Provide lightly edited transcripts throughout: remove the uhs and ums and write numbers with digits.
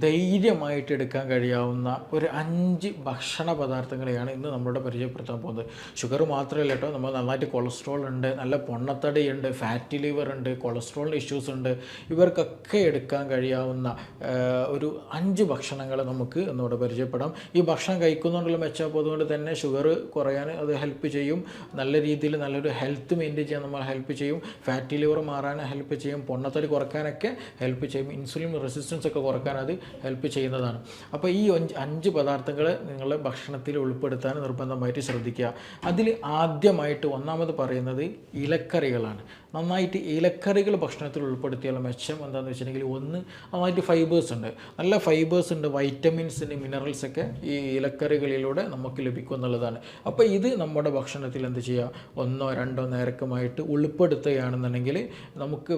ധൈര്യമായിട്ട് എടുക്കാൻ കഴിയാവുന്ന ഒരു 5 ഭക്ഷണ പദാർത്ഥങ്ങളെയാണ് ഇന്ന് നമ്മളോട് പരിചയപ്പെടുത്താൻ പോകുന്നത്. ഷുഗർ മാത്രമല്ല കേട്ടോ, നമ്മൾ നന്നായിട്ട് കൊളസ്ട്രോൾ ഉണ്ട്, നല്ല പൊണ്ണത്തടിയുണ്ട്, ഫാറ്റി ലിവർ ഉണ്ട്, കൊളസ്ട്രോളിൻ്റെ ഇഷ്യൂസ് ഉണ്ട്. ഇവർക്കൊക്കെ എടുക്കാൻ കഴിയാവുന്ന ഒരു 5 ഭക്ഷണങ്ങൾ നമുക്ക് ഇന്നിവിടെ പരിചയപ്പെടാം. ഈ ഭക്ഷണം കഴിക്കുന്നതുകൊണ്ടുള്ള മെച്ചം അതുകൊണ്ട് തന്നെ ഷുഗർ കുറയാൻ അത് ഹെൽപ്പ് ചെയ്യും. നല്ല രീതിയിൽ നല്ലൊരു ഹെൽത്ത് മെയിൻറ്റെയിൻ ചെയ്യാൻ നമ്മൾ ഹെൽപ്പ് ചെയ്യും. ഫാറ്റി ലിവർ മാറാൻ ഹെൽപ്പ് ചെയ്യും. പൊണ്ണത്തടി കുറയ്ക്കാനൊക്കെ ഹെൽപ്പ് ചെയ്യും. ഇൻസുലിൻ റെസിസ്റ്റൻസ് ഒക്കെ കുറയ്ക്കാൻ അത് ഹെൽപ്പ് ചെയ്യുന്നതാണ്. അപ്പോൾ ഈ 5 പദാർത്ഥങ്ങൾ നിങ്ങളുടെ ഭക്ഷണത്തിൽ ഉൾപ്പെടുത്താൻ നിർബന്ധമായിട്ട് ശ്രദ്ധിക്കുക. അതിൽ ആദ്യമായിട്ട് ഒന്നാമത് പറയുന്നത് ഇലക്കറികളാണ്. നന്നായിട്ട് ഇലക്കറികൾ ഭക്ഷണത്തിൽ ഉൾപ്പെടുത്തിയുള്ള മെച്ചം എന്താണെന്ന് വെച്ചിട്ടുണ്ടെങ്കിൽ, ഒന്ന് നന്നായിട്ട് ഫൈബേഴ്സ് ഉണ്ട്, നല്ല ഫൈബേഴ്സ് ഉണ്ട്, വൈറ്റമിൻസിൻ്റെ മിനറൽസ് ഒക്കെ ഈ ഇലക്കറികളിലൂടെ നമുക്ക് ലഭിക്കും എന്നുള്ളതാണ്. അപ്പോൾ ഇത് നമ്മുടെ ഭക്ഷണത്തിൽ എന്ത് ചെയ്യുക, 1-2 നേരക്കമായിട്ട് ഉൾപ്പെടുത്തുകയാണെന്നുണ്ടെങ്കിൽ നമുക്ക്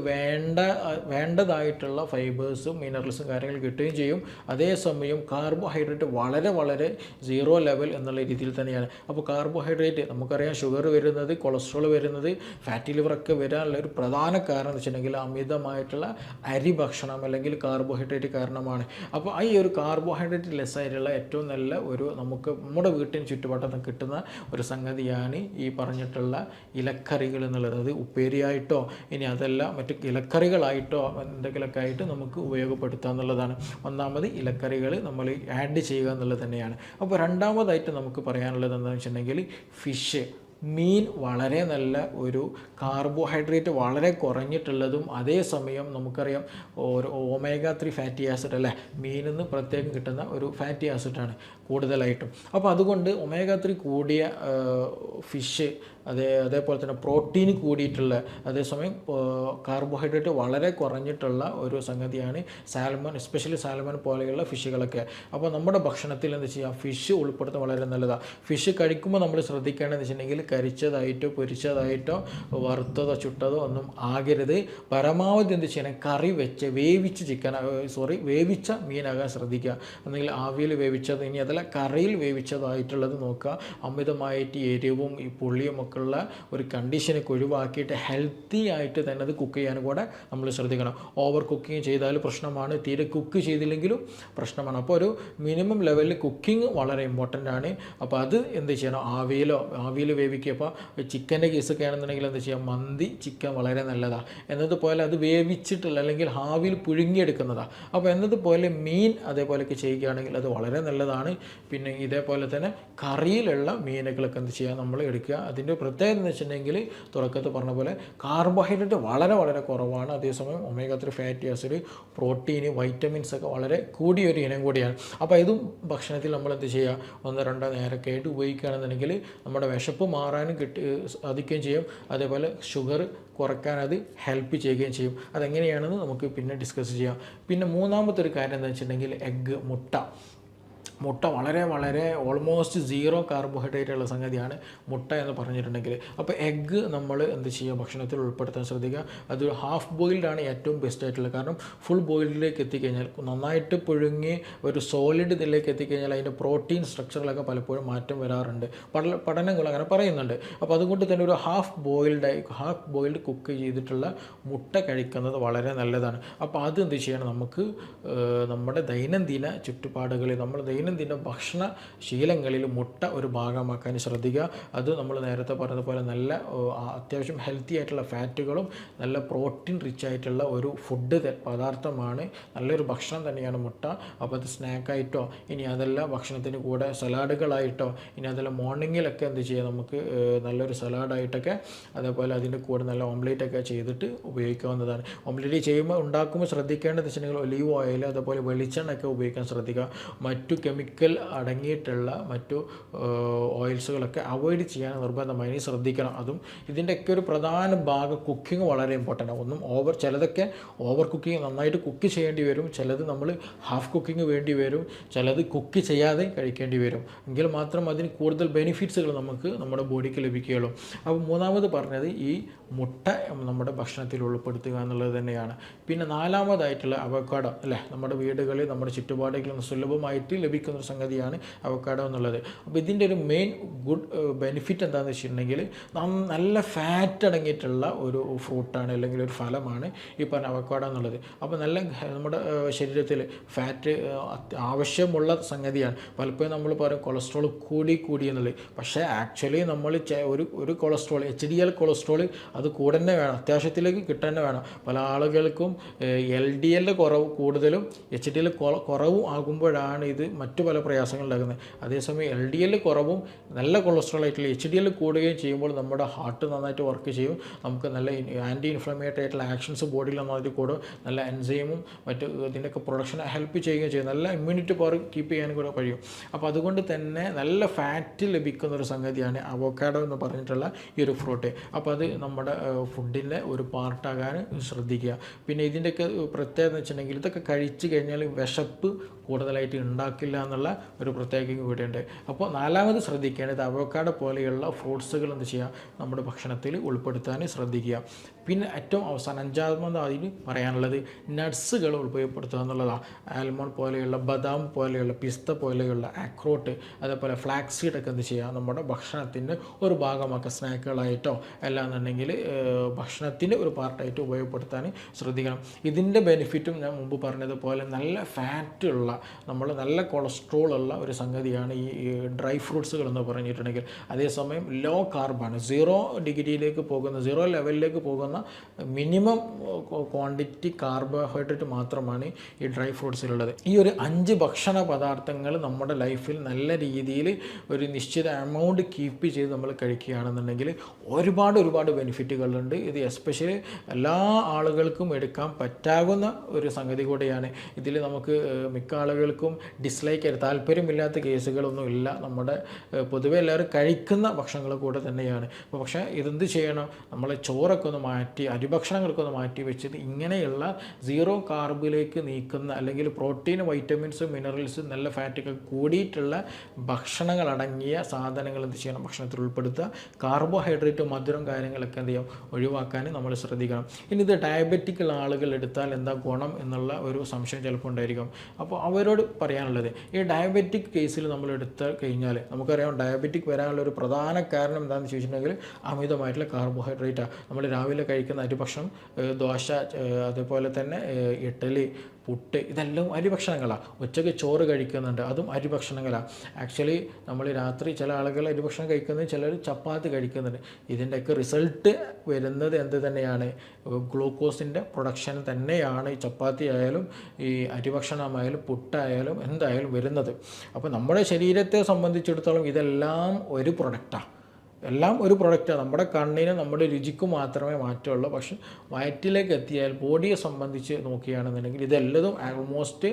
വേണ്ടതായിട്ടുള്ള ഫൈബേഴ്സും മിനറൽസും കാര്യങ്ങൾ കിട്ടുകയും ചെയ്യും. അതേസമയം കാർബോഹൈഡ്രേറ്റ് വളരെ വളരെ 0 ലെവൽ എന്നുള്ള രീതിയിൽ തന്നെയാണ്. അപ്പോൾ കാർബോഹൈഡ്രേറ്റ് നമുക്കറിയാം, ഷുഗർ വരുന്നത്, കൊളസ്ട്രോൾ വരുന്നത്, ഫാറ്റി ലിവറൊക്കെ വരാനുള്ള ഒരു പ്രധാന കാരണം എന്ന് വെച്ചിട്ടുണ്ടെങ്കിൽ അമിതമായിട്ടുള്ള അരി ഭക്ഷണം അല്ലെങ്കിൽ കാർബോഹൈഡ്രേറ്റ് കാരണമാണ്. അപ്പോൾ ഈ ഒരു കാർബോഹൈഡ്രേറ്റ് ലെസ് ആയിട്ടുള്ള ഏറ്റവും നല്ല ഒരു നമുക്ക് നമ്മുടെ വീട്ടിന് ചുറ്റുപാടത്ത് കിട്ടുന്ന ഒരു സംഗതിയാണ് ഈ പറഞ്ഞിട്ടുള്ള ഇലക്കറികൾ എന്നുള്ളത്. അത് ഉപ്പേരിയായിട്ടോ ഇനി അതല്ല മറ്റ് ഇലക്കറികളായിട്ടോ എന്തെങ്കിലുമൊക്കെ ആയിട്ട് നമുക്ക് ഉപയോഗപ്പെടുത്തുക എന്നുള്ളതാണ്. ഒന്നാമത് ഇലക്കറികൾ നമ്മൾ ആഡ് ചെയ്യുക എന്നുള്ളത് തന്നെയാണ്. അപ്പോൾ രണ്ടാമതായിട്ട് നമുക്ക് പറയാനുള്ളത് എന്താണെന്ന് വെച്ചിട്ടുണ്ടെങ്കിൽ ഫിഷ്, മീൻ വളരെ നല്ല ഒരു കാർബോഹൈഡ്രേറ്റ് വളരെ കുറഞ്ഞിട്ടുള്ളതും അതേസമയം നമുക്കറിയാം ഒരു ഒമേഗ 3 ഫാറ്റി ആസിഡ് അല്ലേ, മീനിൽ നിന്ന് പ്രത്യേകം കിട്ടുന്ന ഒരു ഫാറ്റി ആസിഡാണ് കൂടുതലായിട്ടും. അപ്പോൾ അതുകൊണ്ട് ഒമേഗ 3 കൂടിയ ഫിഷ്, അതേപോലെ തന്നെ പ്രോട്ടീൻ കൂടിയിട്ടുള്ള, അതേസമയം കാർബോഹൈഡ്രേറ്റ് വളരെ കുറഞ്ഞിട്ടുള്ള ഒരു സംഗതിയാണ് സാൽമൺ, എസ്പെഷ്യലി സാൽമൺ പോലെയുള്ള ഫിഷുകളൊക്കെ. അപ്പോൾ നമ്മുടെ ഭക്ഷണത്തിൽ എന്ത് ചെയ്യുക, ഫിഷ് ഉൾപ്പെടുത്താൻ വളരെ നല്ലതാണ്. ഫിഷ് കഴിക്കുമ്പോൾ നമ്മൾ ശ്രദ്ധിക്കേണ്ടതെന്ന് വെച്ചിട്ടുണ്ടെങ്കിൽ കരിച്ചതായിട്ടോ പൊരിച്ചതായിട്ടോ വറുത്തതോ ചുട്ടതോ ഒന്നും ആകരുത്. പരമാവധി എന്ത് ചെയ്യണം, കറി വെച്ച് വേവിച്ച മീനാകാൻ ശ്രദ്ധിക്കുക. അല്ലെങ്കിൽ ആവിയിൽ വേവിച്ചത്, ഇനി അതല്ല കറിയിൽ വേവിച്ചതായിട്ടുള്ളത് നോക്കുക. അമിതമായിട്ട് എരിവും ഈ പുളിയും ഒക്കെ ഉള്ള ഒരു കണ്ടീഷനൊക്കെ ഒഴിവാക്കിയിട്ട് ഹെൽത്തി ആയിട്ട് തന്നെ അത് കുക്ക് ചെയ്യാനും കൂടെ നമ്മൾ ശ്രദ്ധിക്കണം. ഓവർ കുക്കിങ് ചെയ്താൽ പ്രശ്നമാണ്, തീരെ കുക്ക് ചെയ്തില്ലെങ്കിലും പ്രശ്നമാണ്. അപ്പോൾ ഒരു മിനിമം ലെവലിൽ കുക്കിംഗ് വളരെ ഇമ്പോർട്ടൻ്റ് ആണ്. അപ്പോൾ അത് എന്ത് ചെയ്യണം, ആവിയിൽ വേവിക്കുക. അപ്പോൾ ചിക്കൻ്റെ കേസൊക്കെ ആണെന്നുണ്ടെങ്കിൽ എന്ത് ചെയ്യാം, മന്തി ചിക്കൻ വളരെ നല്ലതാണ്. എന്നതുപോലെ അത് വേവിച്ചിട്ടുള്ള അല്ലെങ്കിൽ ആവിയിൽ പുഴുങ്ങിയെടുക്കുന്നതാണ്. അപ്പോൾ എന്നതുപോലെ മീൻ അതേപോലെയൊക്കെ ചെയ്യുകയാണെങ്കിൽ അത് വളരെ നല്ലതാണ്. പിന്നെ ഇതേപോലെ തന്നെ കറിയിലുള്ള മീനുകളൊക്കെ എന്ത് ചെയ്യുക, നമ്മൾ എടുക്കുക. അതിൻ്റെ പ്രത്യേകത എന്ന് വെച്ചിട്ടുണ്ടെങ്കിൽ തുടക്കത്തിൽ പറഞ്ഞ പോലെ കാർബോഹൈഡ്രേറ്റ് വളരെ വളരെ കുറവാണ്. അതേസമയം omega 3 fatty acid, protein, vitamins ഒക്കെ വളരെ കൂടിയൊരു ഇനം കൂടിയാണ്. അപ്പോൾ ഇതും ഭക്ഷണത്തിൽ നമ്മൾ എന്ത് ചെയ്യുക, 1-2 നേരമൊക്കെ ആയിട്ട് ഉപയോഗിക്കുകയാണെന്നുണ്ടെങ്കിൽ നമ്മുടെ വിശപ്പ് മാറാനും സാധിക്കുകയും ചെയ്യും. അതേപോലെ ഷുഗർ കുറയ്ക്കാൻ അത് ഹെൽപ്പ് ചെയ്യുകയും ചെയ്യും. അതെങ്ങനെയാണെന്ന് നമുക്ക് പിന്നെ ഡിസ്കസ് ചെയ്യാം. പിന്നെ മൂന്നാമത്തെ ഒരു കാര്യം എന്താ വെച്ചിട്ടുണ്ടെങ്കിൽ എഗ്ഗ്, മുട്ട വളരെ വളരെ ഓൾമോസ്റ്റ് 0 കാർബോഹൈഡ്രേറ്റ് ഉള്ള സംഗതിയാണ് മുട്ട എന്ന് പറഞ്ഞിട്ടുണ്ടെങ്കിൽ. അപ്പോൾ എഗ്ഗ് നമ്മൾ എന്ത് ചെയ്യുക, ഭക്ഷണത്തിൽ ഉൾപ്പെടുത്താൻ ശ്രദ്ധിക്കുക. അതൊരു ഹാഫ് ബോയിൽഡാണ് ഏറ്റവും ബെസ്റ്റ് ആയിട്ടുള്ളത്. കാരണം ഫുൾ ബോയിൽഡിലേക്ക് എത്തിക്കഴിഞ്ഞാൽ, നന്നായിട്ട് പുഴുങ്ങി ഒരു സോളിഡ് ഇതിലേക്ക് എത്തിക്കഴിഞ്ഞാൽ അതിൻ്റെ പ്രോട്ടീൻ സ്ട്രക്ചറിലൊക്കെ പലപ്പോഴും മാറ്റം വരാറുണ്ട്. പഠനങ്ങൾ അങ്ങനെ പറയുന്നുണ്ട്. അപ്പോൾ അതുകൊണ്ട് തന്നെ ഒരു ഹാഫ് ബോയിൽഡ് കുക്ക് ചെയ്തിട്ടുള്ള മുട്ട കഴിക്കുന്നത് വളരെ നല്ലതാണ്. അപ്പോൾ അത് എന്ത് ചെയ്യണം, നമുക്ക് നമ്മുടെ ദൈനംദിന ചുറ്റുപാടുകളിൽ, നമ്മൾ ദൈനംദിന ഭക്ഷണ ശീലങ്ങളിൽ മുട്ട ഒരു ഭാഗമാക്കാൻ ശ്രദ്ധിക്കുക. അത് നമ്മൾ നേരത്തെ പറഞ്ഞതുപോലെ നല്ല അത്യാവശ്യം ഹെൽത്തി ആയിട്ടുള്ള ഫാറ്റുകളും നല്ല പ്രോട്ടീൻ റിച്ച് ആയിട്ടുള്ള ഒരു ഫുഡ് പദാർത്ഥമാണ്, നല്ലൊരു ഭക്ഷണം തന്നെയാണ് മുട്ട. അപ്പോൾ അത് സ്നാക്കായിട്ടോ ഇനി അതല്ല ഭക്ഷണത്തിന് കൂടെ സലാഡുകളായിട്ടോ ഇനി അതല്ല മോർണിംഗിലൊക്കെ എന്ത് ചെയ്യുക, നമുക്ക് നല്ലൊരു സലാഡായിട്ടൊക്കെ അതേപോലെ അതിൻ്റെ കൂടെ നല്ല ഓംലേറ്റൊക്കെ ചെയ്തിട്ട് ഉപയോഗിക്കാവുന്നതാണ്. ഓംലേറ്റ് ഉണ്ടാക്കുമ്പോൾ ശ്രദ്ധിക്കേണ്ടത് വെച്ചിട്ടുണ്ടെങ്കിൽ ഒലീവ് ഓയിൽ അതേപോലെ വെളിച്ചെണ്ണയൊക്കെ ഉപയോഗിക്കാൻ ശ്രദ്ധിക്കുക. മറ്റു കെമിക്കൽ അടങ്ങിയിട്ടുള്ള മറ്റു ഓയിൽസുകളൊക്കെ അവോയ്ഡ് ചെയ്യാൻ നിർബന്ധമായി ശ്രദ്ധിക്കണം. അതും ഇതിൻ്റെയൊക്കെ ഒരു പ്രധാന ഭാഗം കുക്കിംഗ് വളരെ ഇമ്പോർട്ടൻ്റ് ആണ്. ചിലതൊക്കെ ഓവർ കുക്കിംഗ്, നന്നായിട്ട് കുക്ക് ചെയ്യേണ്ടി വരും. ചിലത് നമ്മൾ ഹാഫ് കുക്കിംഗ് വേണ്ടി വരും. ചിലത് കുക്ക് ചെയ്യാതെ കഴിക്കേണ്ടി വരും. എങ്കിൽ മാത്രം അതിന് കൂടുതൽ ബെനിഫിറ്റ്സുകൾ നമുക്ക് നമ്മുടെ ബോഡിക്ക് ലഭിക്കുകയുള്ളൂ. അപ്പോൾ മൂന്നാമത് പറഞ്ഞത് ഈ മുട്ട നമ്മുടെ ഭക്ഷണത്തിൽ ഉൾപ്പെടുത്തുക എന്നുള്ളത് തന്നെയാണ്. പിന്നെ നാലാമതായിട്ടുള്ള അവക്കാഡോ അല്ലേ, നമ്മുടെ വീടുകളിൽ നമ്മുടെ ചുറ്റുപാടുകളിൽ സുലഭമായിട്ട് ലഭിക്കുന്ന ലഭിക്കുന്ന ഒരു സംഗതിയാണ് അവക്കാഡോ എന്നുള്ളത്. അപ്പോൾ ഇതിൻ്റെ ഒരു മെയിൻ ഗുഡ് ബെനിഫിറ്റ് എന്താണെന്ന് വെച്ചിട്ടുണ്ടെങ്കിൽ നല്ല ഫാറ്റ് അടങ്ങിയിട്ടുള്ള ഒരു ഫ്രൂട്ടാണ് അല്ലെങ്കിൽ ഒരു ഫലമാണ് ഈ പറഞ്ഞ അവക്കാഡോ എന്നുള്ളത്. അപ്പോൾ നല്ല നമ്മുടെ ശരീരത്തിൽ ഫാറ്റ് ആവശ്യമുള്ള സംഗതിയാണ്. പലപ്പോഴും നമ്മൾ പറയും കൊളസ്ട്രോൾ കൂടി എന്നുള്ളത്. പക്ഷേ ആക്ച്വലി നമ്മൾ ഒരു കൊളസ്ട്രോൾ HDL കൊളസ്ട്രോൾ അത് കൂടെ തന്നെ വേണം, അത്യാവശ്യത്തിലേക്ക് കിട്ടാൻ തന്നെ വേണം. പല ആളുകൾക്കും LDL കൂടുതലും HDL കുറവും ആകുമ്പോഴാണ് ഇത് മറ്റു പല പ്രയാസങ്ങൾ ഉണ്ടാകുന്നത്. അതേസമയം LDL കുറവും നല്ല കൊളസ്ട്രോൾ ആയിട്ടുള്ള HDL കൂടുകയും ചെയ്യുമ്പോൾ നമ്മുടെ ഹാർട്ട് നന്നായിട്ട് വർക്ക് ചെയ്യും. നമുക്ക് നല്ല ആൻറ്റി ഇൻഫ്ലമേറ്ററി ആയിട്ടുള്ള ആക്ഷൻസ് ബോഡിയിൽ നന്നായിട്ട് കൂടും. നല്ല എൻസൈമും മറ്റ് ഇതിൻ്റെയൊക്കെ പ്രൊഡക്ഷൻ ഹെൽപ്പ് ചെയ്യുകയും ചെയ്യും. നല്ല ഇമ്മ്യൂണിറ്റി പവർ കീപ്പ് ചെയ്യാനും കൂടെ കഴിയും. അപ്പോൾ അതുകൊണ്ട് തന്നെ നല്ല ഫാറ്റ് ലഭിക്കുന്ന ഒരു സംഗതിയാണ് അവോക്കാഡോ എന്ന് പറഞ്ഞിട്ടുള്ള ഈ ഒരു ഫ്രൂട്ട്. അപ്പോൾ അത് നമ്മുടെ ഫുഡിൻ്റെ ഒരു പാർട്ടാകാൻ ശ്രദ്ധിക്കുക. പിന്നെ ഇതിൻ്റെയൊക്കെ പ്രത്യേകത എന്ന് വെച്ചിട്ടുണ്ടെങ്കിൽ ഇതൊക്കെ കഴിച്ച് കഴിഞ്ഞാൽ വിശപ്പ് കൂടുതലായിട്ട് ഉണ്ടാക്കില്ല എന്നുള്ള ഒരു പ്രത്യേകത കൂടിയുണ്ട്. അപ്പോൾ നാലാമത് ശ്രദ്ധിക്കേണ്ടത് അവോക്കാഡോ പോലെയുള്ള ഫ്രൂട്ട്സുകൾ എന്ത് ചെയ്യുക, നമ്മുടെ ഭക്ഷണത്തിൽ ഉൾപ്പെടുത്താൻ ശ്രദ്ധിക്കുക. പിന്നെ ഏറ്റവും അവസാനം അഞ്ചാമത് അതിന് പറയാനുള്ളത് നട്ട്സുകൾ ഉപയോഗപ്പെടുത്തുക എന്നുള്ളതാണ്. ആൽമണ്ട് പോലെയുള്ള, ബദാം പോലെയുള്ള, പിസ്ത പോലെയുള്ള, ആക്രോട്ട്, അതേപോലെ ഫ്ലാക്സ് സീഡൊക്കെ എന്ത് ചെയ്യുക, നമ്മുടെ ഭക്ഷണത്തിൻ്റെ ഒരു ഭാഗമാക്കുക. സ്നാക്കുകളായിട്ടോ അല്ലാന്നുണ്ടെങ്കിൽ ഭക്ഷണത്തിൻ്റെ ഒരു പാർട്ടായിട്ട് ഉപയോഗപ്പെടുത്താൻ ശ്രദ്ധിക്കണം. ഇതിൻ്റെ ബെനിഫിറ്റും ഞാൻ മുമ്പ് പറഞ്ഞതുപോലെ നല്ല ഫാറ്റുള്ള, നമ്മൾ നല്ല കൊളസ്ട്രോൾ ഉള്ള ഒരു സംഗതിയാണ് ഈ ഡ്രൈ ഫ്രൂട്ട്സുകൾ എന്ന് പറഞ്ഞിട്ടുണ്ടെങ്കിൽ. അതേസമയം ലോ കാർബാണ്, 0 ഡിഗ്രിയിലേക്ക് പോകുന്ന, 0 ലെവലിലേക്ക് പോകുന്ന മിനിമം ക്വാണ്ടിറ്റി കാർബോഹൈഡ്രേറ്റ് മാത്രമാണ് ഈ ഡ്രൈ ഫ്രൂട്ട്സിലുള്ളത്. ഈ ഒരു 5 ഭക്ഷണ പദാർത്ഥങ്ങൾ നമ്മുടെ ലൈഫിൽ നല്ല രീതിയിൽ ഒരു നിശ്ചിത എമൗണ്ട് കീപ്പ് ചെയ്ത് നമ്മൾ കഴിക്കുകയാണെന്നുണ്ടെങ്കിൽ ഒരുപാട് ബെനിഫിറ്റുകളുണ്ട്. ഇത് എസ്പെഷ്യലി എല്ലാ ആളുകൾക്കും എടുക്കാൻ പറ്റാവുന്ന ഒരു സംഗതി കൂടെയാണ്. ഇതിൽ നമുക്ക് മിക്ക ആളുകൾക്കും താല്പര്യമില്ലാത്ത കേസുകളൊന്നും ഇല്ല. നമ്മുടെ പൊതുവെ എല്ലാവരും കഴിക്കുന്ന ഭക്ഷണങ്ങൾ കൂടെ തന്നെയാണ്. പക്ഷേ ഇതെന്ത് ചെയ്യണം, നമ്മളെ ചോറൊക്കെ ഒന്ന് മാറ്റി, അരിഭക്ഷണങ്ങളൊക്കെ ഒന്ന് മാറ്റി വെച്ചിട്ട് ഇങ്ങനെയുള്ള 0 കാർബിലേക്ക് നീക്കുന്ന, അല്ലെങ്കിൽ പ്രോട്ടീൻ, വൈറ്റമിൻസ്, മിനറൽസ്, നല്ല ഫാറ്റൊക്കെ കൂടിയിട്ടുള്ള ഭക്ഷണങ്ങളടങ്ങിയ സാധനങ്ങൾ എന്ത് ചെയ്യണം, ഭക്ഷണത്തിൽ ഉൾപ്പെടുത്തുക. കാർബോഹൈഡ്രേറ്റ്, മധുരം കാര്യങ്ങളൊക്കെ എന്ത് ചെയ്യും, ഒഴിവാക്കാൻ നമ്മൾ ശ്രദ്ധിക്കണം. ഇനി ഇത് ഡയബറ്റിക് ആളുകൾ എടുത്താൽ എന്താ ഗുണം എന്നുള്ള ഒരു സംശയം ചിലപ്പോൾ ഉണ്ടായിരിക്കും. അപ്പോൾ അവരോട് പറയാനുള്ളത്, ഈ ഡയബറ്റിക് കേസിൽ നമ്മൾ എടുത്ത് കഴിഞ്ഞാൽ നമുക്കറിയാം ഡയബറ്റിക് വരാനുള്ള ഒരു പ്രധാന കാരണം എന്താണെന്ന് ചോദിച്ചിട്ടുണ്ടെങ്കിൽ അമിതമായിട്ടുള്ള കാർബോഹൈഡ്രേറ്റാണ്. നമ്മൾ രാവിലെ കഴിക്കുന്ന അരിഭക്ഷണം, ദോശ, അതേപോലെ തന്നെ ഇഡ്ഡലി, പുട്ട്, ഇതെല്ലാം അരിഭക്ഷണങ്ങളാണ്. ഉച്ചയ്ക്ക് ചോറ് കഴിക്കുന്നുണ്ട്, അതും അരിഭക്ഷണങ്ങളാണ്. ആക്ച്വലി നമ്മൾ രാത്രി ചില ആളുകൾ അരിഭക്ഷണം കഴിക്കുന്നത്, ചിലർ ചപ്പാത്തി കഴിക്കുന്നുണ്ട്. ഇതിൻ്റെയൊക്കെ റിസൾട്ട് വരുന്നത് എന്ത് തന്നെയാണ്, ഗ്ലൂക്കോസിൻ്റെ പ്രൊഡക്ഷൻ തന്നെയാണ്. ഈ ചപ്പാത്തി ആയാലും ഈ അരിഭക്ഷണമായാലും പുട്ടായാലും എന്തായാലും വരുന്നത്. അപ്പോൾ നമ്മുടെ ശരീരത്തെ സംബന്ധിച്ചിടത്തോളം ഇതെല്ലാം ഒരു പ്രൊഡക്റ്റാണ്. നമ്മുടെ കണ്ണിന്, നമ്മുടെ രുചിക്കും മാത്രമേ മാറ്റമുള്ളൂ. പക്ഷെ വയറ്റിലേക്ക് എത്തിയാൽ ബോഡിയെ സംബന്ധിച്ച് നോക്കുകയാണെന്നുണ്ടെങ്കിൽ ഇതെല്ലതും ആൾമോസ്റ്റ്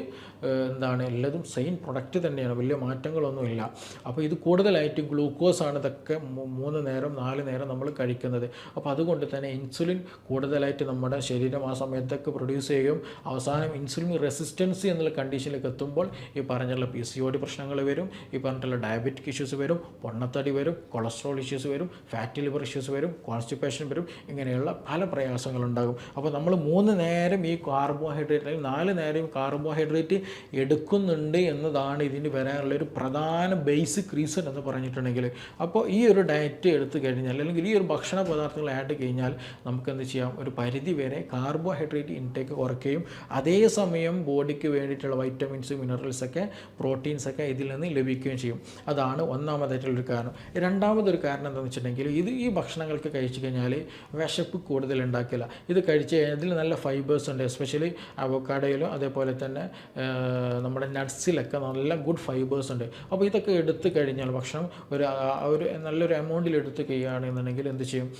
എല്ലതും സെയിം പ്രൊഡക്റ്റ് തന്നെയാണ്, വലിയ മാറ്റങ്ങളൊന്നുമില്ല. അപ്പോൾ ഇത് കൂടുതലായിട്ട് ഗ്ലൂക്കോസാണ് ഇതൊക്കെ 3 നേരം 4 നേരം നമ്മൾ കഴിക്കുന്നത്. അപ്പോൾ അതുകൊണ്ട് തന്നെ ഇൻസുലിൻ കൂടുതലായിട്ട് നമ്മുടെ ശരീരം ആ സമയത്തൊക്കെ പ്രൊഡ്യൂസ് ചെയ്യും. അവസാനം ഇൻസുലിൻ റെസിസ്റ്റൻസി എന്നുള്ള കണ്ടീഷനിലേക്ക് എത്തുമ്പോൾ ഈ പറഞ്ഞുള്ള PCOD പ്രശ്നങ്ങൾ വരും, ഈ പറഞ്ഞിട്ടുള്ള ഡയബറ്റിക് ഇഷ്യൂസ് വരും, പൊണ്ണത്തടി വരും, കൊളസ്ട്രോൾ ഇഷ്യൂസ് വരും, ഫാറ്റി ലിവർ ഇഷ്യൂസ് വരും, കോൺസ്റ്റിപ്പേഷൻ വരും, ഇങ്ങനെയുള്ള പല പ്രയാസങ്ങളുണ്ടാകും. അപ്പോൾ നമ്മൾ 3 നേരം ഈ കാർബോഹൈഡ്രേറ്റ്, അല്ലെങ്കിൽ 4 നേരം കാർബോഹൈഡ്രേറ്റ് എടുക്കുന്നുണ്ട് എന്നതാണ് ഇതിന് വരാനുള്ള ഒരു പ്രധാന ബേസിക് റീസൺ എന്ന് പറഞ്ഞിട്ടുണ്ടെങ്കിൽ. അപ്പോൾ ഈ ഒരു ഡയറ്റ് എടുത്തു കഴിഞ്ഞാൽ, അല്ലെങ്കിൽ ഈ ഒരു ഭക്ഷണ പദാർത്ഥങ്ങൾ ആഡ് കഴിഞ്ഞാൽ നമുക്ക് എന്ത് ചെയ്യാം, ഒരു പരിധി വരെ കാർബോഹൈഡ്രേറ്റ് ഇൻടേക്ക് കുറയ്ക്കുകയും അതേസമയം ബോഡിക്ക് വേണ്ടിയിട്ടുള്ള വൈറ്റമിൻസ്, മിനറൽസൊക്കെ, പ്രോട്ടീൻസൊക്കെ ഇതിൽ നിന്ന് ലഭിക്കുകയും ചെയ്യും. അതാണ് ഒന്നാമതായിട്ടുള്ളൊരു കാരണം. രണ്ടാമതൊരു കാരണം എന്താണെന്ന് വെച്ചിട്ടുണ്ടെങ്കിൽ, ഈ ഭക്ഷണങ്ങൾക്ക് കഴിച്ചു കഴിഞ്ഞാൽ വിശപ്പ് കൂടുതൽ ഉണ്ടാക്കില്ല. ഇത് കഴിച്ച് കഴിഞ്ഞാൽ ഇതിൽ നല്ല ഫൈബേഴ്സ് ഉണ്ട്. എസ്പെഷ്യലി അവോക്കാഡോയിലും അതേപോലെ തന്നെ നമ്മുടെ നട്ട്സിലൊക്കെ നല്ല ഗുഡ് ഫൈബേഴ്സ് ഉണ്ട്. അപ്പോൾ ഇതൊക്കെ എടുത്തു കഴിഞ്ഞാൽ ഭക്ഷണം ഒരു നല്ലൊരു എമൗണ്ടിൽ എടുത്ത് കഴിയുകയാണെന്നുണ്ടെങ്കിൽ എന്ത് ചെയ്യും,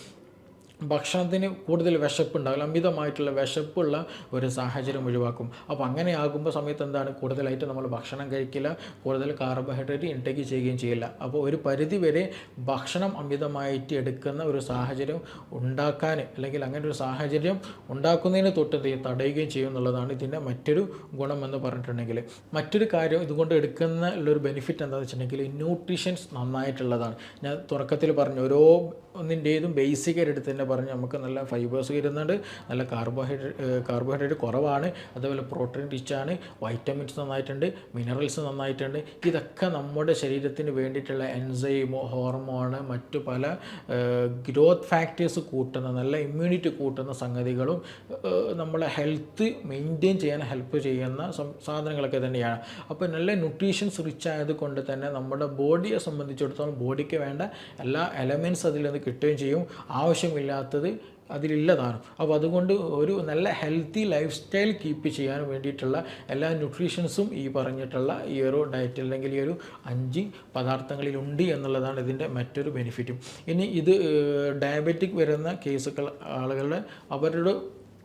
ഭക്ഷണത്തിന് കൂടുതൽ വിശപ്പുണ്ടാവില്ല, അമിതമായിട്ടുള്ള വിശപ്പുള്ള ഒരു സാഹചര്യം ഒഴിവാക്കും. അപ്പോൾ അങ്ങനെ ആകുമ്പോൾ സമയത്ത് എന്താണ്, കൂടുതലായിട്ട് നമ്മൾ ഭക്ഷണം കഴിക്കില്ല, കൂടുതൽ കാർബോഹൈഡ്രേറ്റ് ഇൻടേക്ക് ചെയ്യുകയും ചെയ്യില്ല. അപ്പോൾ ഒരു പരിധി വരെ ഭക്ഷണം അമിതമായിട്ട് എടുക്കുന്ന ഒരു സാഹചര്യം ഉണ്ടാക്കാൻ, അല്ലെങ്കിൽ അങ്ങനെ ഒരു സാഹചര്യം ഉണ്ടാക്കുന്നതിന് തൊട്ട് തടയുകയും ചെയ്യും എന്നുള്ളതാണ് ഇതിൻ്റെ മറ്റൊരു ഗുണം എന്ന് പറഞ്ഞിട്ടുണ്ടെങ്കിൽ. മറ്റൊരു കാര്യം ഇതുകൊണ്ട് എടുക്കുന്ന ഉള്ളൊരു ബെനിഫിറ്റ് എന്താണെന്ന് വെച്ചിട്ടുണ്ടെങ്കിൽ, ന്യൂട്രീഷൻസ് നന്നായിട്ടുള്ളതാണ്. ഞാൻ തുടക്കത്തിൽ പറഞ്ഞു, ഓരോ ഒന്നിൻ്റേതും ബേസിക്കായിട്ട് എടുത്ത് തന്നെ പറഞ്ഞ് നമുക്ക് നല്ല ഫൈബേഴ്സ് വരുന്നുണ്ട്, നല്ല കാർബോഹൈഡ്രേറ്റ് കുറവാണ്, അതുപോലെ പ്രോട്ടീൻ റിച്ചാണ്, വൈറ്റമിൻസ് നന്നായിട്ടുണ്ട്, മിനറൽസ് നന്നായിട്ടുണ്ട്. ഇതൊക്കെ നമ്മുടെ ശരീരത്തിന് വേണ്ടിയിട്ടുള്ള എൻസൈമോ ഹോർമോണ് മറ്റു പല ഗ്രോത്ത് ഫാക്ടേഴ്സ് കൂട്ടുന്ന നല്ല ഇമ്മ്യൂണിറ്റി കൂട്ടുന്ന സംഗതികളും നമ്മളെ ഹെൽത്ത് മെയിൻറ്റെയിൻ ചെയ്യാൻ ഹെൽപ്പ് ചെയ്യുന്ന സാധനങ്ങളൊക്കെ തന്നെയാണ്. അപ്പോൾ നല്ല ന്യൂട്രീഷൻസ് റിച്ച് ആയതുകൊണ്ട് തന്നെ നമ്മുടെ ബോഡിയെ സംബന്ധിച്ചിടത്തോളം ബോഡിക്ക് വേണ്ട എല്ലാ എലമെൻറ്റ്സ് അതിൽ നിന്ന് കിട്ടുകയും ചെയ്യും, ആവശ്യമില്ലാത്തത് അതിലില്ലതാണ്. അപ്പോൾ അതുകൊണ്ട് ഒരു നല്ല ഹെൽത്തി ലൈഫ് സ്റ്റൈൽ കീപ്പ് ചെയ്യാൻ വേണ്ടിയിട്ടുള്ള എല്ലാ ന്യൂട്രീഷൻസും ഈ പറഞ്ഞിട്ടുള്ള ഈ ഒരു ഡയറ്റ് അല്ലെങ്കിൽ ഈ ഒരു 5 പദാർത്ഥങ്ങളിലുണ്ട് എന്നുള്ളതാണ് ഇതിൻ്റെ മറ്റൊരു ബെനിഫിറ്റും. ഇനി ഇത് ഡയബറ്റിക് വരുന്ന കേസുകൾ ആളുകളുടെ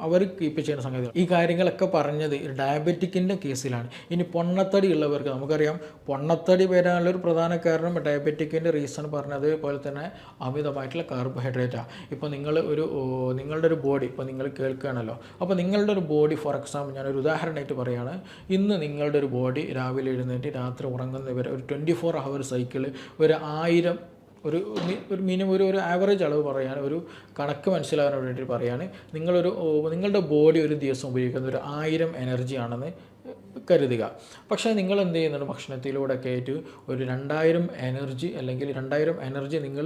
അവർ കീപ്പ് ചെയ്യുന്ന സംഗതികൾ ഈ കാര്യങ്ങളൊക്കെ പറഞ്ഞത് ഡയബറ്റിക്കിൻ്റെ കേസിലാണ്. ഇനി പൊണ്ണത്തടി ഉള്ളവർക്ക് നമുക്കറിയാം, പൊണ്ണത്തടി വരാനുള്ളൊരു പ്രധാന കാരണം ഡയബറ്റിക്കിൻ്റെ റീസൺ പറഞ്ഞത് പോലെ തന്നെ അമിതമായിട്ടുള്ള കാർബോഹൈഡ്രേറ്റാണ്. ഇപ്പോൾ നിങ്ങളുടെ ഒരു ബോഡി ഇപ്പോൾ നിങ്ങൾ കേൾക്കുകയാണല്ലോ, അപ്പോൾ നിങ്ങളുടെ ഒരു ബോഡി ഫോർ എക്സാമ്പിൾ ഞാനൊരു ഉദാഹരണമായിട്ട് പറയുകയാണ്, ഇന്ന് നിങ്ങളുടെ ഒരു ബോഡി രാവിലെ എഴുന്നേറ്റ് രാത്രി ഉറങ്ങുന്നവരെ ഒരു 24 hour സൈക്കിൾ ഒരു 1000 ഒരു മിനിമം ഒരു ആവറേജ് അളവ് പറയാണ്, ഒരു കണക്ക് മനസ്സിലാകാൻ വേണ്ടിയിട്ട് പറയാണ്, നിങ്ങളുടെ ബോഡി ഒരു ദിവസം ഉപയോഗിക്കുന്ന ഒരു 1000 എനർജി ആണെന്ന് കരുതുക. പക്ഷേ നിങ്ങൾ എന്ത് ചെയ്യുന്നുണ്ട്, ഭക്ഷണത്തിലൂടെ ഒക്കെ ആയിട്ട് ഒരു 2000 എനർജി അല്ലെങ്കിൽ 2000 എനർജി നിങ്ങൾ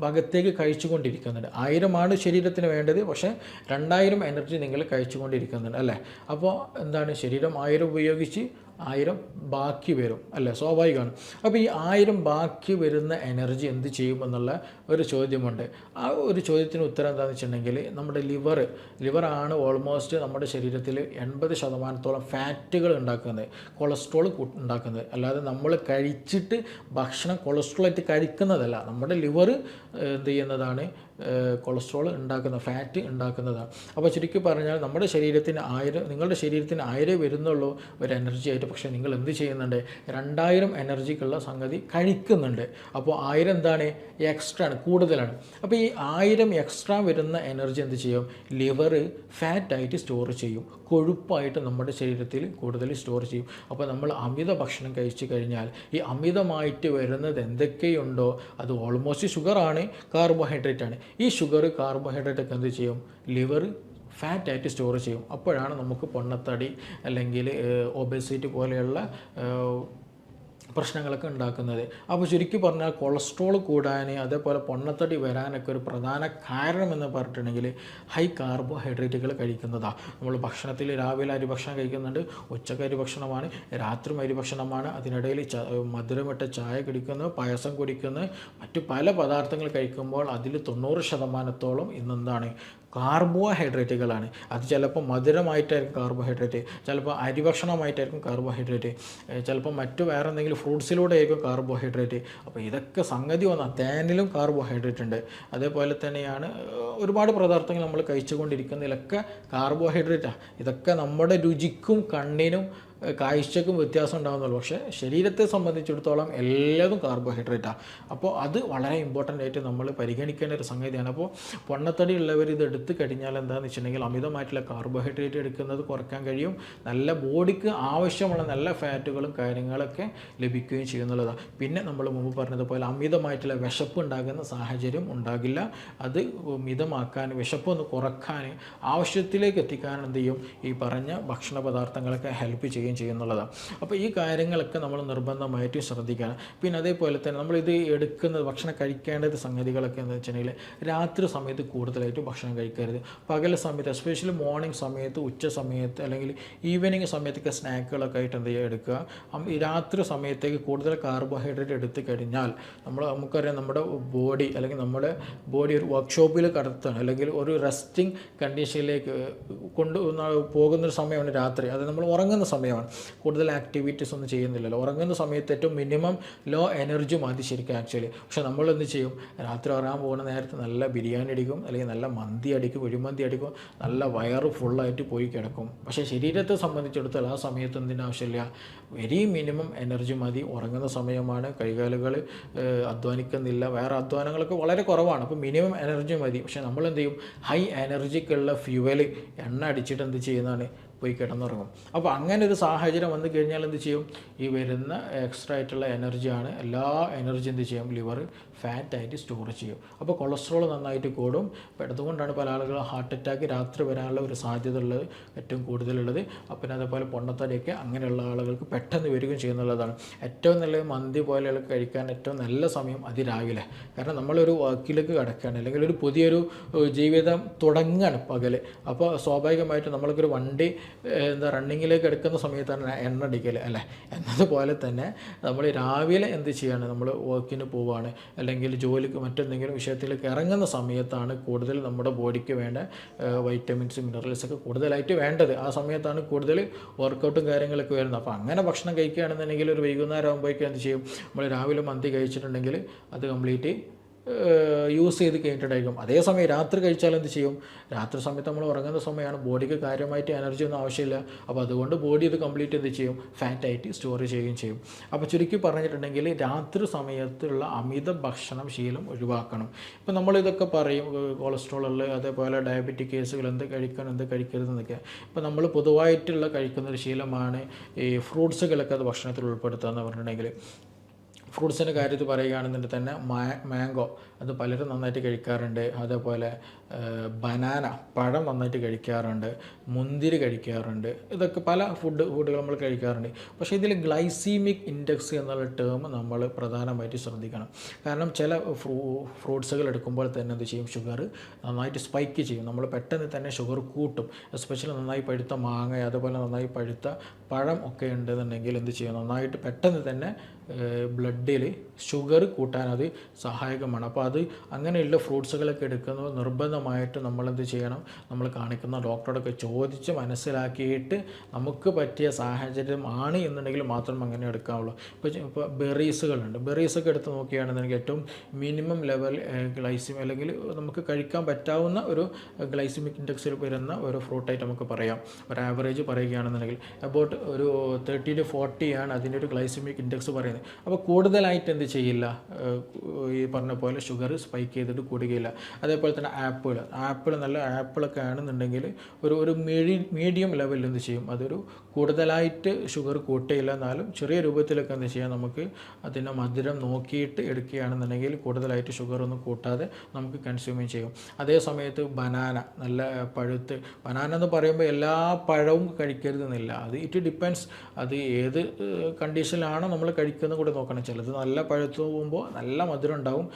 ഭാഗത്തേക്ക് കഴിച്ചുകൊണ്ടിരിക്കുന്നുണ്ട്. 1000 ശരീരത്തിന് വേണ്ടത്, പക്ഷേ 2000 എനർജി നിങ്ങൾ കഴിച്ചുകൊണ്ടിരിക്കുന്നുണ്ട് അല്ലേ. അപ്പോൾ എന്താണ്, ശരീരം 1000 ഉപയോഗിച്ച് 1000 ബാക്കി വരും അല്ലേ, സ്വാഭാവികമാണ്. അപ്പോൾ ഈ 1000 ബാക്കി വരുന്ന എനർജി എന്ത് ചെയ്യുമെന്നുള്ള ഒരു ചോദ്യമുണ്ട്. ആ ഒരു ചോദ്യത്തിന് ഉത്തരം എന്താണെന്ന് വെച്ചിട്ടുണ്ടെങ്കിൽ നമ്മുടെ ലിവറാണ് ഓൾമോസ്റ്റ് നമ്മുടെ ശരീരത്തിൽ 80% ഫാറ്റുകൾ ഉണ്ടാക്കുന്നത്, കൊളസ്ട്രോൾ ഉണ്ടാക്കുന്നത്. അല്ലാതെ നമ്മൾ കഴിച്ചിട്ട് ഭക്ഷണം കൊളസ്ട്രോളായിട്ട് കഴിക്കുന്നതല്ല, നമ്മുടെ ലിവർ എന്ത് ചെയ്യുന്നതാണ്, കൊളസ്ട്രോൾ ഉണ്ടാക്കുന്ന ഫാറ്റ് ഉണ്ടാക്കുന്നതാണ്. അപ്പോൾ ചുരുക്കി പറഞ്ഞാൽ നമ്മുടെ ശരീരത്തിന് 1000, നിങ്ങളുടെ ശരീരത്തിന് 1000 വരുന്നുള്ളൂ ഒരു എനർജി ആയിട്ട്, പക്ഷേ നിങ്ങൾ എന്ത് ചെയ്യുന്നുണ്ട്, 2000 എനർജിക്കുള്ള സംഗതി കഴിക്കുന്നുണ്ട്. അപ്പോൾ 1000 എന്താണ്, എക്സ്ട്രാ ആണ്, കൂടുതലാണ്. അപ്പോൾ ഈ 1000 എക്സ്ട്രാ വരുന്ന എനർജി എന്ത് ചെയ്യും, ലിവർ ഫാറ്റായിട്ട് സ്റ്റോർ ചെയ്യും, കൊഴുപ്പായിട്ട് നമ്മുടെ ശരീരത്തിൽ കൂടുതൽ സ്റ്റോർ ചെയ്യും. അപ്പോൾ നമ്മൾ അമിത ഭക്ഷണം കഴിച്ചു കഴിഞ്ഞാൽ ഈ അമിതമായിട്ട് വരുന്നത് എന്തൊക്കെയുണ്ടോ അത് ഓൾമോസ്റ്റ് ഷുഗറാണ്, കാർബോഹൈഡ്രേറ്റ് ആണ്. ഈ കാർബോഹൈഡ്രേറ്റ് ഒക്കെ എന്ത് ചെയ്യും, ലിവർ ഫാറ്റായിട്ട് സ്റ്റോർ ചെയ്യും. അപ്പോഴാണ് നമുക്ക് പൊണ്ണത്തടി അല്ലെങ്കിൽ ഒബേസിറ്റി പോലെയുള്ള പ്രശ്നങ്ങളൊക്കെ ഉണ്ടാക്കുന്നത്. അപ്പോൾ ചുരുക്കി പറഞ്ഞാൽ കൊളസ്ട്രോൾ കൂടാൻ അതേപോലെ പൊണ്ണത്തടി വരാനൊക്കെ ഒരു പ്രധാന കാരണം എന്ന് പറഞ്ഞിട്ടുണ്ടെങ്കിൽ ഹൈ കാർബോഹൈഡ്രേറ്റുകൾ കഴിക്കുന്നതാണ്. നമ്മൾ ഭക്ഷണത്തിൽ രാവിലെ അരിഭക്ഷണം കഴിക്കുന്നുണ്ട്, ഉച്ചക്ക് അരിഭക്ഷണമാണ്, രാത്രി അരിഭക്ഷണമാണ്, അതിനിടയിൽ മധുരമിട്ട ചായ കുടിക്കുന്നു, പായസം കുടിക്കുന്നു, മറ്റു പല പദാർത്ഥങ്ങൾ കഴിക്കുമ്പോൾ അതിൽ 90% ഇന്നെന്താണ്, കാർബോഹൈഡ്രേറ്റുകളാണ്. അത് ചിലപ്പോൾ മധുരമായിട്ടായിരിക്കും കാർബോഹൈഡ്രേറ്റ്, ചിലപ്പോൾ അരിഭക്ഷണമായിട്ടായിരിക്കും കാർബോഹൈഡ്രേറ്റ്, ചിലപ്പോൾ മറ്റു വേറെ എന്തെങ്കിലും ഫ്രൂട്ട്സിലൂടെ ആയിരിക്കും കാർബോഹൈഡ്രേറ്റ്. അപ്പോൾ ഇതൊക്കെ സംഗതി വന്നാൽ തേനിലും കാർബോഹൈഡ്രേറ്റ് ഉണ്ട്. അതേപോലെ തന്നെയാണ് ഒരുപാട് പദാർത്ഥങ്ങൾ നമ്മൾ കഴിച്ചുകൊണ്ടിരിക്കുന്നതിലൊക്കെ കാർബോഹൈഡ്രേറ്റാണ്. ഇതൊക്കെ നമ്മുടെ രുചിക്കും കണ്ണിനും കാഴ്ചക്കും വ്യത്യാസം ഉണ്ടാകുന്നുള്ളൂ, പക്ഷേ ശരീരത്തെ സംബന്ധിച്ചിടത്തോളം എല്ലാതും കാർബോഹൈഡ്രേറ്റാണ്. അപ്പോൾ അത് വളരെ ഇമ്പോർട്ടൻ്റ് ആയിട്ട് നമ്മൾ പരിഗണിക്കേണ്ട ഒരു സംഗതിയാണ്. അപ്പോൾ പൊണ്ണത്തടി ഉള്ളവർ ഇത് എടുത്തു കഴിഞ്ഞാൽ എന്താണെന്ന് വെച്ചിട്ടുണ്ടെങ്കിൽ അമിതമായിട്ടുള്ള കാർബോഹൈഡ്രേറ്റ് എടുക്കുന്നത് കുറയ്ക്കാൻ കഴിയും, നല്ല ബോഡിക്ക് ആവശ്യമുള്ള നല്ല ഫാറ്റുകളും കാര്യങ്ങളൊക്കെ ലഭിക്കുകയും ചെയ്യുന്നുള്ളതാണ്. പിന്നെ നമ്മൾ മുമ്പ് പറഞ്ഞതുപോലെ അമിതമായിട്ടുള്ള വിശപ്പ് ഉണ്ടാകുന്ന സാഹചര്യം ഉണ്ടാകില്ല. അത് മിതമാക്കാൻ, വിശപ്പൊന്ന് കുറക്കാൻ, ആവശ്യത്തിലേക്ക് എത്തിക്കാൻ എന്ത് ചെയ്യും, ഈ പറഞ്ഞ ഭക്ഷണ പദാർത്ഥങ്ങളൊക്കെ ഹെൽപ്പ് ചെയ്യുന്നുള്ളതാണ്. അപ്പോൾ ഈ കാര്യങ്ങളൊക്കെ നമ്മൾ നിർബന്ധമായിട്ട് ശ്രദ്ധിക്കണം. പിന്നെ അതേപോലെ തന്നെ നമ്മളിത് എടുക്കുന്നത് ഭക്ഷണം കഴിക്കേണ്ടത് സംഗതികളൊക്കെ എന്ന് വെച്ചിട്ടുണ്ടെങ്കിൽ രാത്രി സമയത്ത് കൂടുതലായിട്ട് ഭക്ഷണം കഴിക്കരുത്. പകൽ സമയത്ത് എസ്പെഷ്യലി മോർണിംഗ് സമയത്ത്, ഉച്ച സമയത്ത് അല്ലെങ്കിൽ ഈവനിങ് സമയത്തൊക്കെ സ്നാക്കുകളൊക്കെ ആയിട്ട് എന്ത് ചെയ്യുക, എടുക്കുക. ഈ രാത്രി സമയത്തേക്ക് കൂടുതൽ കാർബോഹൈഡ്രേറ്റ് എടുത്തു കഴിഞ്ഞാൽ നമുക്കറിയാം നമ്മുടെ ബോഡി അല്ലെങ്കിൽ നമ്മുടെ ബോഡി ഒരു വർക്ക്ഷോപ്പിൽ കടത്താണ് അല്ലെങ്കിൽ ഒരു റെസ്റ്റിംഗ് കണ്ടീഷനിലേക്ക് പോകുന്നൊരു സമയമാണ് രാത്രി. അത് നമ്മൾ ഉറങ്ങുന്ന സമയമാണ്, കൂടുതൽ ആക്ടിവിറ്റീസ് ഒന്നും ചെയ്യുന്നില്ലല്ലോ. ഉറങ്ങുന്ന സമയത്ത് ഏറ്റവും മിനിമം ലോ എനർജി മതി ശരിക്കും ആക്ച്വലി. പക്ഷെ നമ്മൾ എന്ത് ചെയ്യും, രാത്രി ഉറങ്ങാൻ പോകുന്ന നേരത്ത് നല്ല ബിരിയാണി അടിക്കും, അല്ലെങ്കിൽ നല്ല മന്തി അടിക്കും, കുഴിമന്തി അടിക്കും, നല്ല വയറ് ഫുള്ളായിട്ട് പോയി കിടക്കും. പക്ഷേ ശരീരത്തെ സംബന്ധിച്ചിടത്തോളം ആ സമയത്ത് എന്തിൻ്റെ ആവശ്യമില്ല, വെരി മിനിമം എനർജി മതി. ഉറങ്ങുന്ന സമയമാണ്, കൈകാലുകൾ അധ്വാനിക്കുന്നില്ല, വേറെ അധ്വാനങ്ങളൊക്കെ വളരെ കുറവാണ്. അപ്പോൾ മിനിമം എനർജി മതി. പക്ഷേ നമ്മൾ എന്ത് ചെയ്യും, ഹൈ എനർജിക്കുള്ള ഫ്യൂവൽ എണ്ണ അടിച്ചിട്ട് എന്ത് ചെയ്യുന്നതാണ്, പോയി കിടന്നുറങ്ങും. അപ്പോൾ അങ്ങനെ ഒരു സാഹചര്യം വന്നു കഴിഞ്ഞാൽ എന്ത് ചെയ്യും, ഈ വരുന്ന എക്സ്ട്രാ ആയിട്ടുള്ള എനർജിയാണ് എല്ലാ എനർജി എന്ത് ചെയ്യും, ലിവർ ഫാറ്റായിട്ട് സ്റ്റോർ ചെയ്യും. അപ്പോൾ കൊളസ്ട്രോൾ നന്നായിട്ട് കൂടും. അപ്പോൾ അതുകൊണ്ടാണ് പല ആളുകളും ഹാർട്ട് അറ്റാക്ക് രാത്രി വരാനുള്ള ഒരു സാധ്യത ഉള്ളത് ഏറ്റവും കൂടുതലുള്ളത്. പിന്നെ അതേപോലെ പൊണ്ണത്തടിയൊക്കെ അങ്ങനെയുള്ള ആളുകൾക്ക് പെട്ടെന്ന് വരികയും ചെയ്യുന്നുള്ളതാണ്. ഏറ്റവും നല്ല മന്തി പോലെയുള്ള കഴിക്കാൻ ഏറ്റവും നല്ല സമയം അതിരാവിലെ. കാരണം നമ്മളൊരു വർക്കിലേക്ക് കിടക്കുകയാണ്, അല്ലെങ്കിൽ ഒരു പുതിയൊരു ജീവിതം തുടങ്ങുകയാണ് പകൽ. അപ്പോൾ സ്വാഭാവികമായിട്ടും നമ്മൾക്കൊരു വണ്ടി റണ്ണിങ്ങിലേക്ക് എടുക്കുന്ന സമയത്താണ് എണ്ണ അടിക്കൽ അല്ലേ. എന്നതുപോലെ തന്നെ നമ്മൾ രാവിലെ എന്ത് ചെയ്യാണ്, നമ്മൾ വർക്കിന് പോവുകയാണ് അല്ലെങ്കിൽ ജോലിക്ക് മറ്റെന്തെങ്കിലും വിഷയത്തിലേക്ക് ഇറങ്ങുന്ന സമയത്താണ് കൂടുതൽ നമ്മുടെ ബോഡിക്ക് വേണ്ട വൈറ്റമിൻസ് മിനറൽസൊക്കെ കൂടുതലായിട്ട് വേണ്ടത്. ആ സമയത്താണ് കൂടുതൽ വർക്കൗട്ടും കാര്യങ്ങളൊക്കെ വരുന്നത്. അപ്പോൾ അങ്ങനെ ഭക്ഷണം കഴിക്കുകയാണെന്നുണ്ടെങ്കിൽ ഒരു വൈകുന്നേരം ആകുമ്പോഴേക്കും എന്ത് ചെയ്യും, നമ്മൾ രാവിലെ മന്തി കഴിച്ചിട്ടുണ്ടെങ്കിൽ അത് കംപ്ലീറ്റ് യൂസ് ചെയ്ത് കഴിഞ്ഞിട്ടുണ്ടായിരിക്കും. അതേസമയം രാത്രി കഴിച്ചാൽ എന്ത് ചെയ്യും, രാത്രി സമയത്ത് നമ്മൾ ഉറങ്ങുന്ന സമയമാണ്, ബോഡിക്ക് കാര്യമായിട്ട് എനർജി ഒന്നും ആവശ്യമില്ല. അപ്പോൾ അതുകൊണ്ട് ബോഡി ഇത് കംപ്ലീറ്റ് എന്ത് ചെയ്യും, ഫാറ്റായിട്ട് സ്റ്റോർ ചെയ്യുകയും ചെയ്യും. അപ്പോൾ ചുരുക്കി പറഞ്ഞിട്ടുണ്ടെങ്കിൽ രാത്രി സമയത്തുള്ള അമിത ഭക്ഷണം ശീലം ഒഴിവാക്കണം. ഇപ്പോൾ നമ്മളിതൊക്കെ പറയും കൊളസ്ട്രോളുള്ള അതേപോലെ ഡയബറ്റിക് കേസുകൾ എന്ത് കഴിക്കണം എന്ത് കഴിക്കരുതെന്നൊക്കെ. ഇപ്പോൾ നമ്മൾ പൊതുവായിട്ടുള്ള കഴിക്കുന്നൊരു ശീലമാണ് ഈ ഫ്രൂട്ട്സുകളൊക്കെ അത് ഭക്ഷണത്തിൽ ഉൾപ്പെടുത്തുക എന്ന് പറഞ്ഞിട്ടുണ്ടെങ്കിൽ. ഫ്രൂട്ട്സിൻ്റെ കാര്യത്തിൽ പറയുകയാണെന്നുണ്ടെങ്കിൽ തന്നെ മാംഗോ അത് പലരും നന്നായിട്ട് കഴിക്കാറുണ്ട്. അതേപോലെ ബനാന പഴം നന്നായിട്ട് കഴിക്കാറുണ്ട്, മുന്തിരി കഴിക്കാറുണ്ട്. ഇതൊക്കെ പല ഫുഡുകൾ നമ്മൾ കഴിക്കാറുണ്ട്. പക്ഷേ ഇതിൽ ഗ്ലൈസീമിക് ഇൻഡെക്സ് എന്നുള്ള ടേം നമ്മൾ പ്രധാനമായിട്ട് ശ്രദ്ധിക്കണം. കാരണം ചില ഫ്രൂട്ട്സുകൾ എടുക്കുമ്പോൾ തന്നെ എന്ത് ചെയ്യും, ഷുഗർ നന്നായിട്ട് സ്പൈക്ക് ചെയ്യും. നമ്മൾ പെട്ടെന്ന് തന്നെ ഷുഗർ കൂട്ടും. എസ്പെഷ്യലി നന്നായി പഴുത്ത മാങ്ങ അതുപോലെ നന്നായി പഴുത്ത പഴം ഒക്കെ ഉണ്ടെന്നുണ്ടെങ്കിൽ എന്ത് ചെയ്യും, നന്നായിട്ട് പെട്ടെന്ന് തന്നെ ബ്ലഡിൽ ഷുഗർ കൂട്ടാൻ അത് സഹായകമാണ്. അപ്പോൾ അത് അങ്ങനെയുള്ള ഫ്രൂട്ട്സുകളൊക്കെ എടുക്കുന്നത് നിർബന്ധമായിട്ട് നമ്മളെന്ത് ചെയ്യണം, നമ്മൾ കാണിക്കുന്ന ഡോക്ടറോടൊക്കെ ചോദിച്ച് മനസ്സിലാക്കിയിട്ട് നമുക്ക് പറ്റിയ സാഹചര്യം ആണ് എന്നുണ്ടെങ്കിൽ മാത്രം അങ്ങനെ എടുക്കാവുള്ളൂ. ഇപ്പോൾ ബെറീസുകളുണ്ട്, ബെറീസൊക്കെ എടുത്ത് നോക്കുകയാണെന്നുണ്ടെങ്കിൽ ഏറ്റവും മിനിമം ലെവൽ ഗ്ലൈസിമി അല്ലെങ്കിൽ നമുക്ക് കഴിക്കാൻ പറ്റാവുന്ന ഒരു ഗ്ലൈസിമിക് ഇൻഡെക്സിൽ വരുന്ന ഒരു ഫ്രൂട്ടായിട്ട് നമുക്ക് പറയാം. ഒരു ആവറേജ് പറയുകയാണെന്നുണ്ടെങ്കിൽ അബൌട്ട് ഒരു 30 to 40 ആണ് അതിൻ്റെ ഒരു ഗ്ലൈസിമിക് ഇൻഡെക്സ് പറയുന്നത്. അപ്പോൾ കൂടുതലായിട്ട് എന്ത് ചെയ്യില്ല, ഈ പറഞ്ഞ പോലെ ഷുഗർ സ്പൈക്ക് ചെയ്തിട്ട് കൂടുകയില്ല. അതേപോലെ തന്നെ ആപ്പിൾ നല്ല ആപ്പിളൊക്കെ ആണെന്നുണ്ടെങ്കിൽ ഒരു മീഡിയം ലെവലിൽ എന്ത് ചെയ്യും, അതൊരു കൂടുതലായിട്ട് ഷുഗർ കൂട്ടുകയില്ല. എന്നാലും ചെറിയ രൂപത്തിലൊക്കെ എന്ത് ചെയ്യാം, നമുക്ക് അതിൻ്റെ മധുരം നോക്കിയിട്ട് എടുക്കുകയാണെന്നുണ്ടെങ്കിൽ കൂടുതലായിട്ട് ഷുഗറൊന്നും കൂട്ടാതെ നമുക്ക് കൺസ്യൂം ചെയ്യും. അതേ സമയത്ത് ബനാന നല്ല പഴുത്ത്, ബനാന എന്ന് പറയുമ്പോൾ എല്ലാ പഴവും കഴിക്കരുതെന്നില്ല, അത് ഇറ്റ് ഡിപ്പെൻഡ്സ്, അത് ഏത് കണ്ടീഷനിലാണോ നമ്മൾ കഴിക്കുന്നത് കൂടെ നോക്കണം. ചിലത് നല്ല പഴുത്ത് പോകുമ്പോൾ നല്ല മധുരം ഉണ്ടാവും,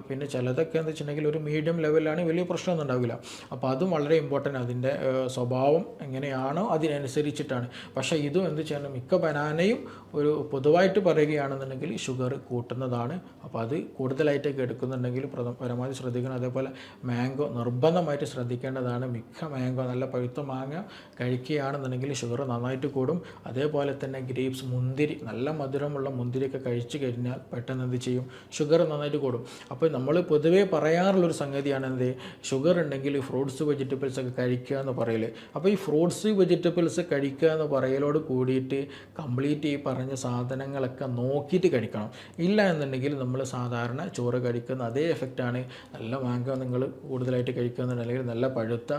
പിന്നെ ചിലതൊക്കെ എന്താ വെച്ചിട്ടുണ്ടെങ്കിൽ ഒരു മീഡിയം ലെവലിലാണ്, വലിയ പ്രശ്നമൊന്നും ഉണ്ടാവില്ല. അപ്പോൾ അതും വളരെ ഇമ്പോർട്ടൻ്റ്, അതിൻ്റെ സ്വഭാവം എങ്ങനെയാണോ അതിനനുസരിച്ചിട്ടാണ്. പക്ഷേ ഇതും എന്ത് ചെയ്യണം, മിക്ക ബനാനയും ഒരു പൊതുവായിട്ട് പറയുകയാണെന്നുണ്ടെങ്കിൽ ഷുഗർ കൂട്ടുന്നതാണ്. അപ്പോൾ അത് കൂടുതലായിട്ടൊക്കെ എടുക്കുന്നുണ്ടെങ്കിൽ പരമാവധി ശ്രദ്ധിക്കണം. അതേപോലെ മാംഗോ നിർബന്ധമായിട്ട് ശ്രദ്ധിക്കേണ്ടതാണ്. മിക്ക മാംഗോ നല്ല പഴുത്ത മാങ്ങ കഴിക്കുകയാണെന്നുണ്ടെങ്കിൽ ഷുഗർ നന്നായിട്ട് കൂടും. അതേപോലെ തന്നെ ഗ്രേപ്സ്, മുന്തിരി, നല്ല മധുരമുള്ള മുന്തിരിയൊക്കെ കഴിച്ചു കഴിഞ്ഞാൽ പെട്ടെന്ന് എന്ത് ചെയ്യും, ഷുഗർ നന്നായിട്ട് കൂടും. അപ്പോൾ നമ്മൾ പൊതുവേ പറയാറുള്ളൊരു സംഗതിയാണ് എന്ത്, ഷുഗർ ഉണ്ടെങ്കിൽ ഫ്രൂട്ട്സ് വെജിറ്റബിൾസ് ഒക്കെ കഴിക്കുക എന്ന് പറയല്. അപ്പോൾ ഈ ഫ്രൂട്ട്സ് വെജിറ്റബിൾസ് കഴിക്കുക എന്ന് പറയലോട് കൂടിയിട്ട് കംപ്ലീറ്റ് ഈ പറഞ്ഞ സാധനങ്ങളൊക്കെ നോക്കിയിട്ട് കഴിക്കണം. ഇല്ല എന്നുണ്ടെങ്കിൽ നമ്മൾ സാധാരണ ചോറ് കഴിക്കുന്ന അതേ എഫക്റ്റാണ്. നല്ല മാംഗോ നിങ്ങൾ കൂടുതലായിട്ട് കഴിക്കുന്നുണ്ടെങ്കിൽ, നല്ല പഴുത്ത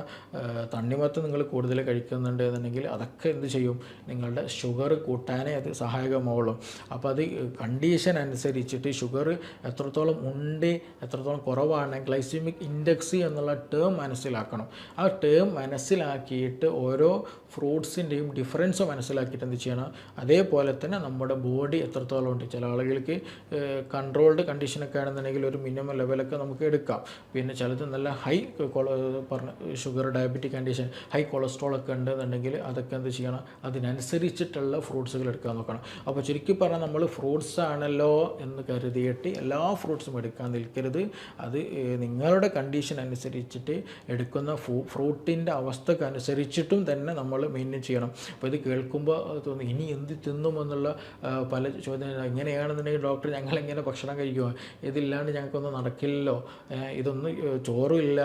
തണ്ണിമത്തം നിങ്ങൾ കൂടുതൽ കഴിക്കുന്നുണ്ട് എന്നുണ്ടെങ്കിൽ അതൊക്കെ എന്ത് ചെയ്യും, നിങ്ങളുടെ ഷുഗർ കൂട്ടാനേ അത് സഹായകമാവുള്ളൂ. അപ്പോൾ അത് കണ്ടീഷൻ അനുസരിച്ചിട്ട് ഷുഗർ എത്രത്തോളം ഉണ്ട് എത്രത്തോളം കുറവാണ്, ഗ്ലൈസിമിക് ഇൻഡെക്സ് എന്നുള്ള ടേം മനസ്സിലാക്കണം. ആ ടേം മനസ്സിലാക്കിയിട്ട് ഓരോ ഫ്രൂട്ട്സിൻ്റെയും ഡിഫറൻസ് മനസ്സിലാക്കിയിട്ട് എന്ത് ചെയ്യണം, അതേപോലെ തന്നെ നമ്മുടെ ബോഡി എത്രത്തോളം ഉണ്ട്. ചില ആളുകൾക്ക് കൺട്രോൾഡ് കണ്ടീഷനൊക്കെ ആണെന്നുണ്ടെങ്കിൽ ഒരു മിനിമം ലെവലൊക്കെ നമുക്ക് എടുക്കാം. പിന്നെ ചിലത് നല്ല high sugar diabetic condition, high cholesterol ഒക്കെ ഉണ്ടെന്നുണ്ടെങ്കിൽ അതൊക്കെ എന്ത് ചെയ്യണം, അതിനനുസരിച്ചിട്ടുള്ള ഫ്രൂട്ട്സുകൾ എടുക്കാൻ നോക്കണം. അപ്പോൾ ചുരുക്കി പറഞ്ഞാൽ നമ്മൾ ഫ്രൂട്ട്സ് ആണല്ലോ എന്ന് കരുതിയിട്ട് എല്ലാ ഫ്രൂട്ട്സും എടുക്കാൻ നിൽക്കരുത്. അത് നിങ്ങളുടെ കണ്ടീഷൻ അനുസരിച്ചിട്ട് എടുക്കുന്ന ഫ്രൂട്ടിൻ്റെ അവസ്ഥക്ക് അനുസരിച്ചിട്ടും തന്നെ നമ്മൾ മെയിൻറ്റെയിൻ ചെയ്യണം. അപ്പോൾ ഇത് കേൾക്കുമ്പോൾ തോന്നുന്നു ഇനി എന്ത് തിന്നുമെന്നുള്ള പല ചോദ്യങ്ങൾ. എങ്ങനെയാണെന്നുണ്ടെങ്കിൽ ഡോക്ടർ ഞങ്ങളെങ്ങനെ ഭക്ഷണം കഴിക്കുമോ, ഇതില്ലാണ്ട് ഞങ്ങൾക്കൊന്നും നടക്കില്ലല്ലോ, ഇതൊന്നും ചോറും ഇല്ല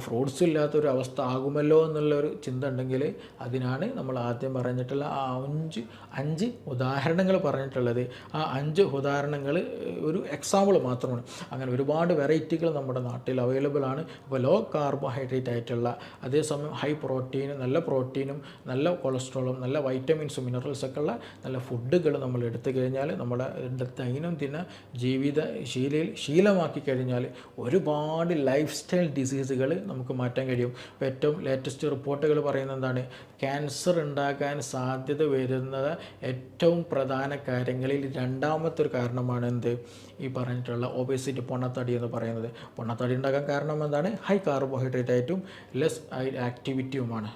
ഫ്രൂട്ട്സും ഇല്ലാത്തൊരു അവസ്ഥ ആകുമല്ലോ എന്നുള്ളൊരു ചിന്ത ഉണ്ടെങ്കിൽ അതിനാണ് നമ്മൾ ആദ്യം പറഞ്ഞിട്ടുള്ള ആ 5 ഉദാഹരണങ്ങൾ പറഞ്ഞിട്ടുള്ളത്. ആ 5 ഉദാഹരണം ഉദാഹരണങ്ങൾ ഒരു എക്സാമ്പിൾ മാത്രമാണ്. അങ്ങനെ ഒരുപാട് വെറൈറ്റികൾ നമ്മുടെ നാട്ടിൽ അവൈലബിൾ ആണ്. അപ്പോൾ ലോ കാർബോഹൈഡ്രേറ്റ് ആയിട്ടുള്ള, അതേസമയം ഹൈ പ്രോട്ടീനും നല്ല പ്രോട്ടീനും നല്ല കൊളസ്ട്രോളും നല്ല വൈറ്റമിൻസും മിനറൽസൊക്കെ ഉള്ള നല്ല ഫുഡുകൾ നമ്മൾ എടുത്തു കഴിഞ്ഞാൽ നമ്മുടെ ദൈനംദിന ജീവിത ശീലമാക്കി കഴിഞ്ഞാൽ ഒരുപാട് ലൈഫ് സ്റ്റൈൽ ഡിസീസുകൾ നമുക്ക് മാറ്റാൻ കഴിയും. ഇപ്പോൾ ഏറ്റവും ലേറ്റസ്റ്റ് റിപ്പോർട്ടുകൾ പറയുന്നത് എന്താണ്, ക്യാൻസർ ഉണ്ടാകാൻ സാധ്യത വരുന്നത് ഏറ്റവും പ്രധാന കാര്യങ്ങളിൽ രണ്ടാമത്തെ ഒരു കാരണമാണ് എന്ത്, ഈ പറഞ്ഞിട്ടുള്ള ഒബേസിറ്റി, പൊണ്ണത്തടി എന്ന് പറയുന്നത്. പൊണ്ണത്തടി ഉണ്ടാകാൻ കാരണം എന്താണ്, ഹൈ കാർബോഹൈഡ്രേറ്റ് ആയിട്ടും ലെസ് ആക്ടിവിറ്റിയുമാണ്.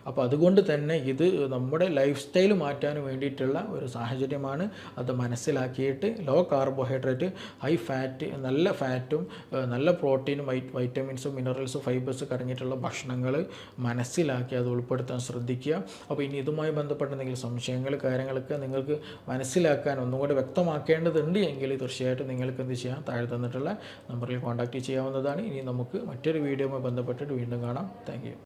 അപ്പോൾ അതുകൊണ്ട് തന്നെ ഇത് നമ്മുടെ ലൈഫ് സ്റ്റൈൽ മാറ്റാൻ വേണ്ടിയിട്ടുള്ള ഒരു സാഹചര്യമാണ്. അത് മനസ്സിലാക്കിയിട്ട് ലോ കാർബോഹൈഡ്രേറ്റ്, ഹൈ ഫാറ്റ്, നല്ല ഫാറ്റും നല്ല പ്രോട്ടീനും വൈറ്റമിൻസും മിനറൽസും ഫൈബേഴ്സും അടങ്ങിയിട്ടുള്ള ഭക്ഷണങ്ങൾ മനസ്സിലാക്കി അത് ഉൾപ്പെടുത്താൻ ശ്രദ്ധിക്കുക. അപ്പോൾ ഇനി ഇതുമായി ബന്ധപ്പെട്ട എന്തെങ്കിലും സംശയങ്ങൾ കാര്യങ്ങളൊക്കെ നിങ്ങൾക്ക് മനസ്സിലാക്കാൻ ഒന്നും കൂടി വ്യക്തമാക്കേണ്ടതുണ്ട് എങ്കിൽ തീർച്ചയായിട്ടും നിങ്ങൾക്ക് എന്ത് ചെയ്യാം, താഴെ തന്നിട്ടുള്ള നമ്പറിൽ കോൺടാക്റ്റ് ചെയ്യാവുന്നതാണ്. ഇനി നമുക്ക് മറ്റൊരു വീഡിയോയുമായി ബന്ധപ്പെട്ടിട്ട് വീണ്ടും കാണാം. Thank you.